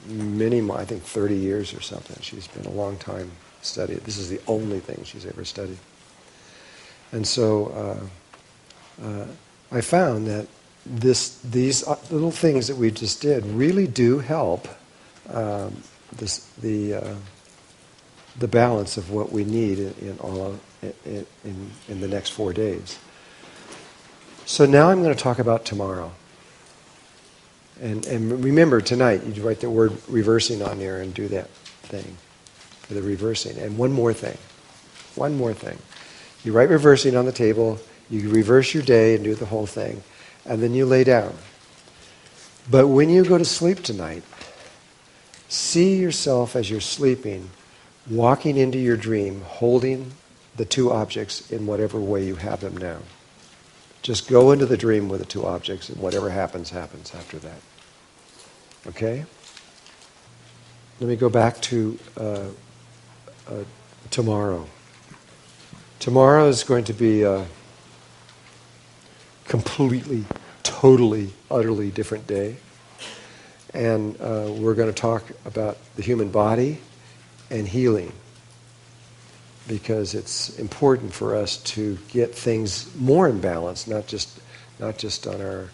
many more, I think 30 years or something. She's been a long time studying. This is the only thing she's ever studied. And so I found that these little things that we just did really do help the balance of what we need in the next 4 days. So now I'm going to talk about tomorrow. And remember, tonight, you write the word reversing on there and do that thing for the reversing. And one more thing. You write reversing on the table, you reverse your day and do the whole thing, and then you lay down. But when you go to sleep tonight, see yourself as you're sleeping, walking into your dream, holding the two objects in whatever way you have them now. Just go into the dream with the two objects, and whatever happens, happens after that. Okay? Let me go back to tomorrow. Tomorrow is going to be a completely, totally, utterly different day. And we're going to talk about the human body and healing, because it's important for us to get things more in balance, not just on our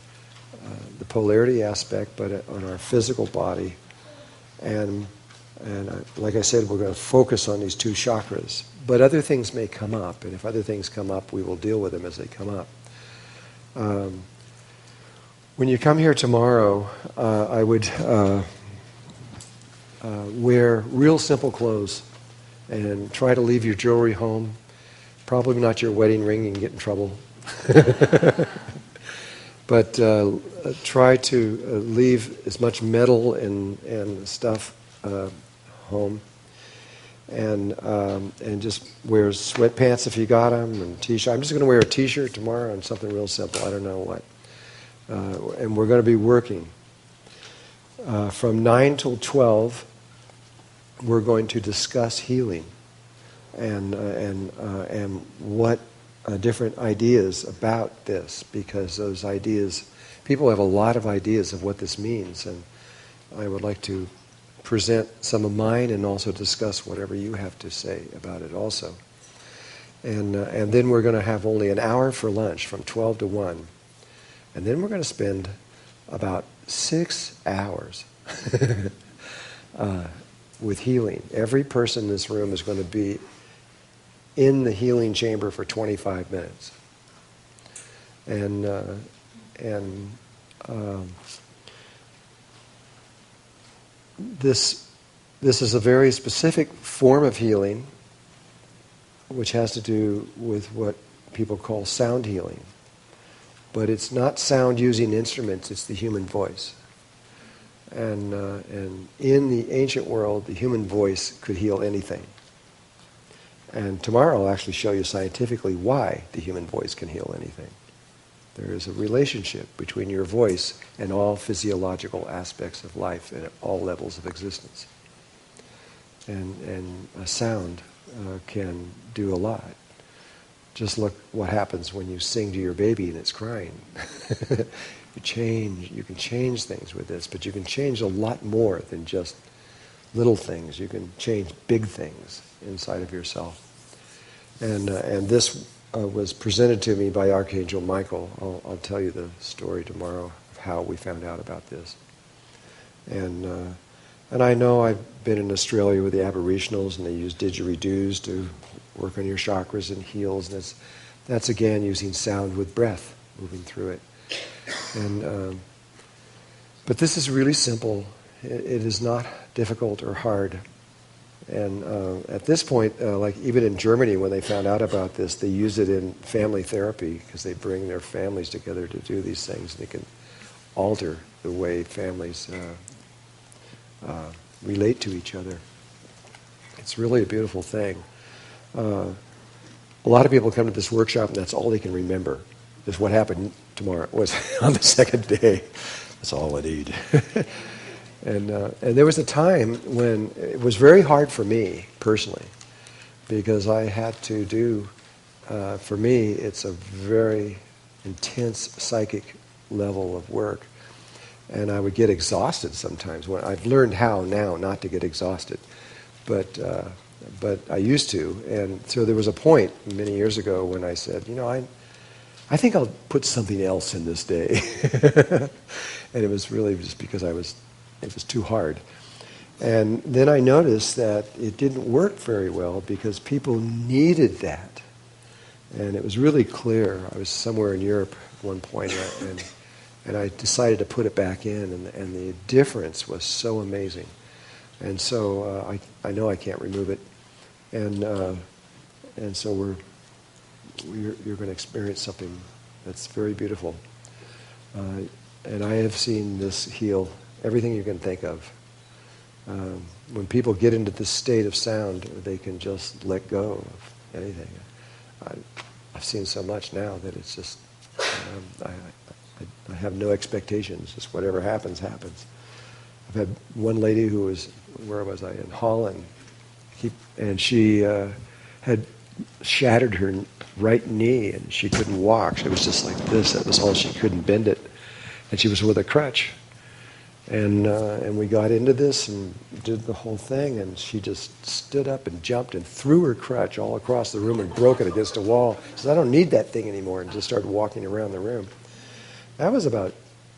the polarity aspect, but on our physical body. And like I said, we're going to focus on these two chakras. But other things may come up, and if other things come up, we will deal with them as they come up. When you come here tomorrow, I would wear real simple clothes and try to leave your jewelry home. Probably not your wedding ring, you can get in trouble. But try to leave as much metal and stuff home. And just wear sweatpants if you got them, and t-shirt. I'm just going to wear a t-shirt tomorrow and something real simple. I don't know what. And we're going to be working. From 9 till 12, we're going to discuss healing and what different ideas about this, because those ideas, people have a lot of ideas of what this means, and I would like to present some of mine and also discuss whatever you have to say about it also. And then we're going to have only an hour for lunch from 12 to 1. And then we're going to spend about 6 hours with healing. Every person in this room is going to be in the healing chamber for 25 minutes. And this is a very specific form of healing, which has to do with what people call sound healing. But it's not sound using instruments, it's the human voice. And in the ancient world, the human voice could heal anything. And tomorrow I'll actually show you scientifically why the human voice can heal anything. There is a relationship between your voice and all physiological aspects of life and at all levels of existence. And a sound can do a lot. Just look what happens when you sing to your baby and it's crying. You can change things with this, but you can change a lot more than just little things. You can change big things inside of yourself. And this was presented to me by Archangel Michael. I'll tell you the story tomorrow of how we found out about this. And I know I've been in Australia with the Aboriginals, and they use didgeridoos to work on your chakras and heals. And that's again using sound with breath, moving through it. And but this is really simple. It is not difficult or hard. And at this point, like even in Germany, when they found out about this, they use it in family therapy because they bring their families together to do these things. They can alter the way families relate to each other. It's really a beautiful thing. A lot of people come to this workshop and that's all they can remember is what happened tomorrow, was on the second day. That's all I need. And there was a time when it was very hard for me personally, because I had to do, for me, it's a very intense psychic level of work. And I would get exhausted sometimes. I've learned how now not to get exhausted, but I used to. And so there was a point many years ago when I said, I think I'll put something else in this day. And it was really just because it was too hard. And then I noticed that it didn't work very well because people needed that. And it was really clear. I was somewhere in Europe at one point, and I decided to put it back in, and the difference was so amazing. And so I know I can't remove it. And so you're going to experience something that's very beautiful. And I have seen this heal everything you can think of. When people get into this state of sound, they can just let go of anything. I've seen so much now that it's just I have no expectations. Just whatever happens, happens. I've had one lady who was, where was I, in Holland, and she had shattered her right knee and she couldn't walk. She was just like this. That was all. She couldn't bend it. And she was with a crutch. And we got into this and did the whole thing, and she just stood up and jumped and threw her crutch all across the room and broke it against a wall. She said, I don't need that thing anymore, and just started walking around the room. That was about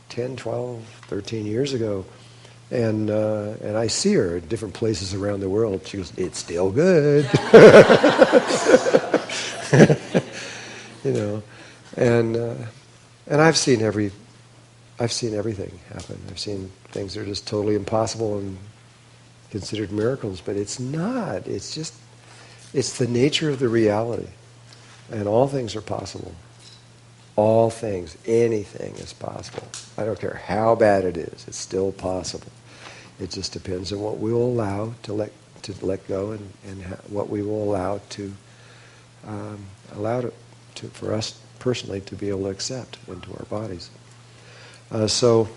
10, 12, 13 years ago. And I see her at different places around the world. She goes, it's still good. You know, and I've seen everything happen. I've seen things that are just totally impossible and considered miracles, but it's not. It's the nature of the reality. And all things are possible. All things, anything is possible. I don't care how bad it is, it's still possible. It just depends on what we will allow to let go and what we will allow to for us personally to be able to accept into our bodies. So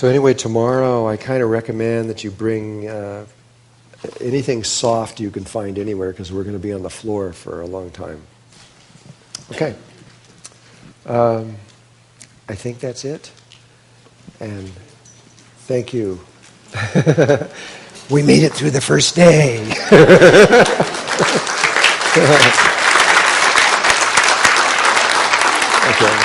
anyway, tomorrow I kind of recommend that you bring anything soft you can find anywhere, because we're going to be on the floor for a long time. Okay. I think that's it. And thank you. We made it through the first day. Okay.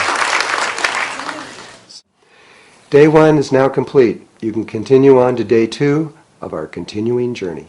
Day 1 is now complete. You can continue on to day 2 of our continuing journey.